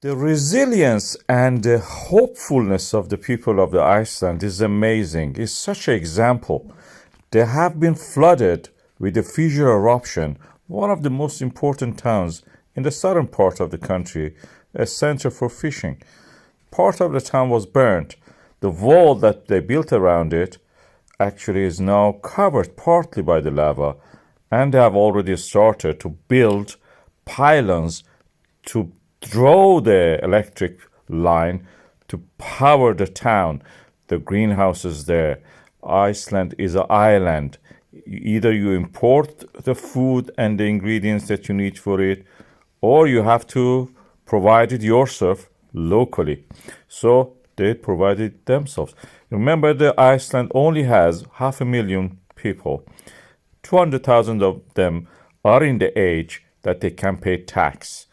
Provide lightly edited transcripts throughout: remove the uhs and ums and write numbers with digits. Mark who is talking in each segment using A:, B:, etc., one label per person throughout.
A: The resilience and the hopefulness of the people of the Iceland is amazing. It's such an example. They have been flooded with the Fissure eruption, one of the most important towns in the southern part of the country, a center for fishing. Part of the town was burnt. The wall that they built around it actually is now covered partly by the lava, and they have already started to build pylons to draw the electric line to power the town, the greenhouses there. Iceland is an island. Either you import the food and the ingredients that you need for it, or you have to provide it yourself locally. So they provided themselves. Remember, the Iceland only has 500,000 people. 200,000 of them are in the age that they can pay tax,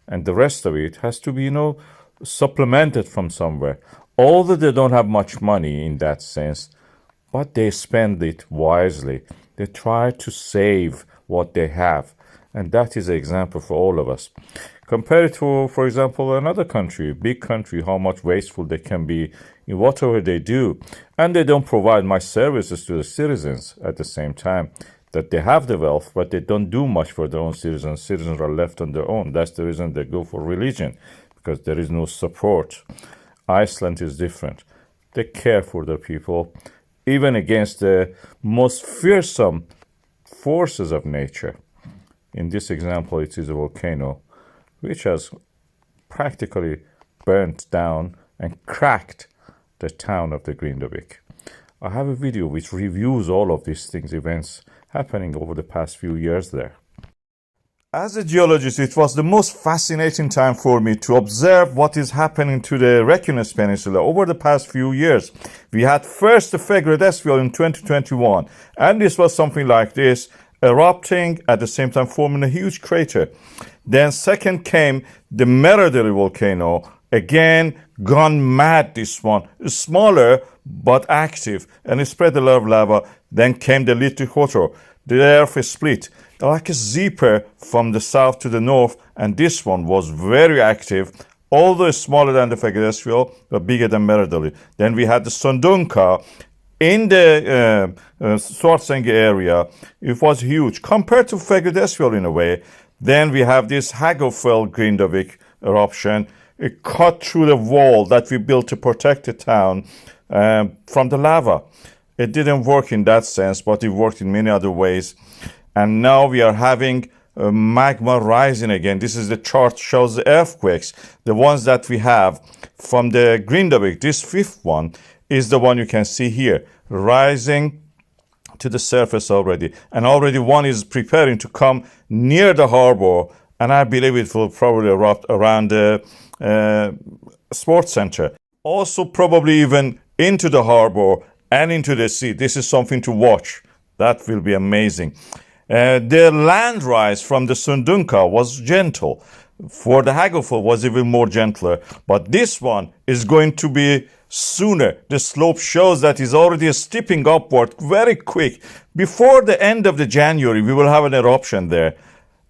A: and the rest of it has to be, supplemented from somewhere. Although they don't have much money in that sense, but they spend it wisely. They try to save what they have, and that is an example for all of us. Compare it to, for example, another country, big country, how much wasteful they can be in whatever they do, and they don't provide much services to the citizens at the same time. That they have the wealth, but they don't do much for their own citizens. Citizens are left on their own. That's the reason they go for religion, because there is no support. Iceland is different. They care for their people, even against the most fearsome forces of nature. In this example, it is a volcano, which has practically burnt down and cracked the town of the Grindavik. I have a video which reviews all of these things, events happening over the past few years there. As a geologist, it was the most fascinating time for me to observe what is happening to the Reykjanes Peninsula over the past few years. We had first the Fagradalsfjall in 2021, and this was something like this, erupting at the same time forming a huge crater. Then second came the Merardali volcano, again gone mad, this one, smaller but active, and it spread a lot of lava. Then came the Litli the earth is split like a zipper from the south to the north, and this one was very active, although smaller than the Fagradalsfjall, but bigger than Merardali. Then we had the Sundunka in the Svartsengi area. It was huge compared to Fagradalsfjall in a way. Then we have this Hagafell Grindavik eruption. It cut through the wall that we built to protect the town from the lava. It didn't work in that sense, but it worked in many other ways. And now we are having magma rising again. This is the chart shows the earthquakes. The ones that we have from the Grindavik, this fifth one, is the one you can see here, rising to the surface already. And already one is preparing to come near the harbor, and I believe it will probably erupt around the sports center. Also probably even into the harbor and into the sea. This is something to watch. That will be amazing. The land rise from the Sundunka was gentle. For the Hagafell was even more gentler. But this one is going to be sooner. The slope shows that it's already stepping upward very quick. Before the end of the January, we will have an eruption there.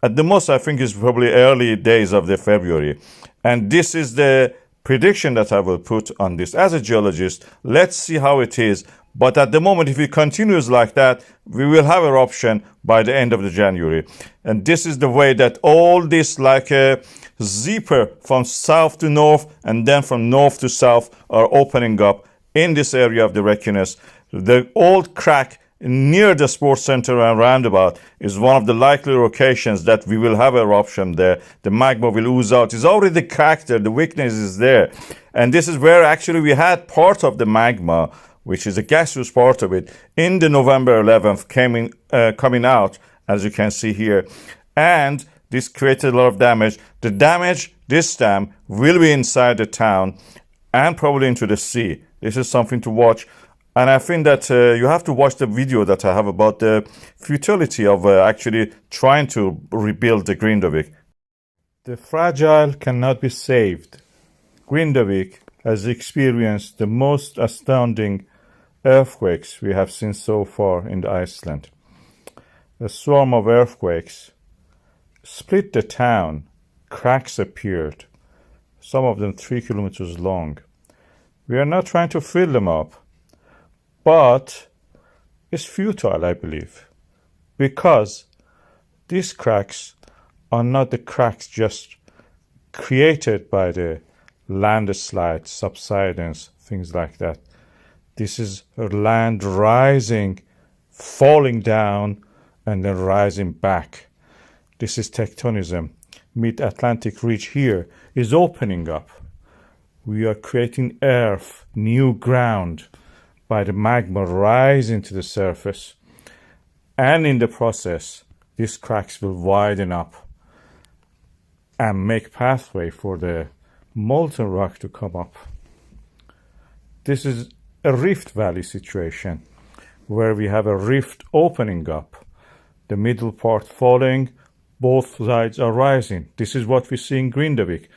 A: At the most, I think it's probably early days of the February. And this is the prediction that I will put on this. As a geologist, let's see how it is. But at the moment, if it continues like that, we will have eruption by the end of the January. And this is the way that all this, like a zipper from south to north and then from north to south, are opening up in this area of the Reykjanes. The old crack near the sports center and roundabout is one of the likely locations that we will have eruption there. The magma will ooze out. It's already cracked there. The weakness is there. And this is where actually we had part of the magma, which is a gaseous part of it, in the November 11th coming out, as you can see here. And this created a lot of damage. The damage this time will be inside the town and probably into the sea. This is something to watch. And I think that you have to watch the video that I have about the futility of actually trying to rebuild the Grindavik. The fragile cannot be saved. Grindavik has experienced the most astounding earthquakes we have seen so far in Iceland. A swarm of earthquakes split the town. Cracks appeared. some of them 3 kilometers long. We are not trying to fill them up, but it's futile, I believe, because these cracks are not the cracks just created by the landslide, subsidence, things like that. This is land rising, falling down, and then rising back. This is tectonism. Mid-Atlantic ridge here is opening up. We are creating earth, new ground, by the magma rising to the surface. And in the process, these cracks will widen up and make pathway for the molten rock to come up. This is a rift valley situation where we have a rift opening up, the middle part falling, both sides are rising. This is what we see in Grindavik.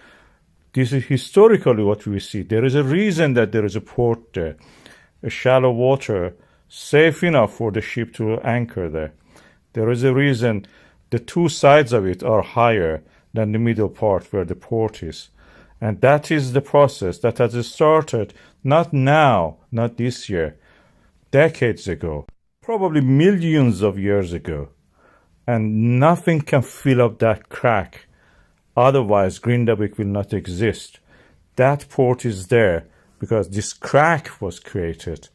A: This is historically what we see. There is a reason that there is a port there, a shallow water, safe enough for the ship to anchor there. There is a reason the two sides of it are higher than the middle part where the port is. And that is the process that has started not now, not this year, decades ago, probably millions of years ago. And nothing can fill up that crack. Otherwise, Grindavik will not exist. That port is there because this crack was created.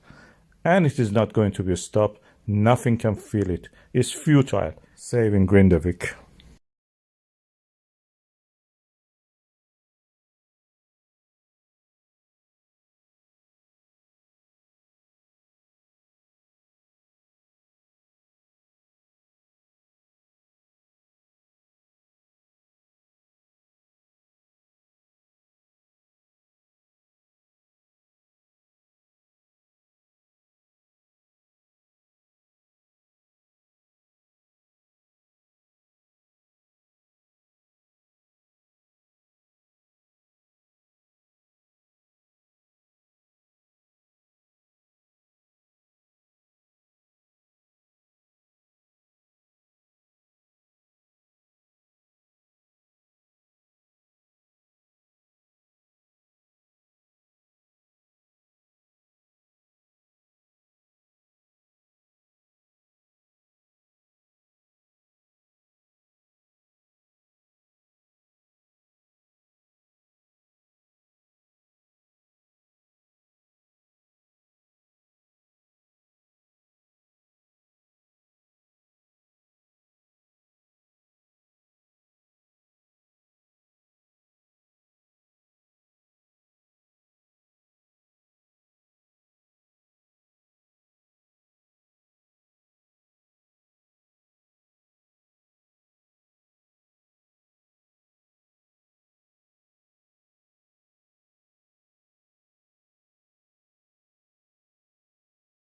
A: And it is not going to be stopped. Nothing can fill it. It's futile. Saving Grindavik.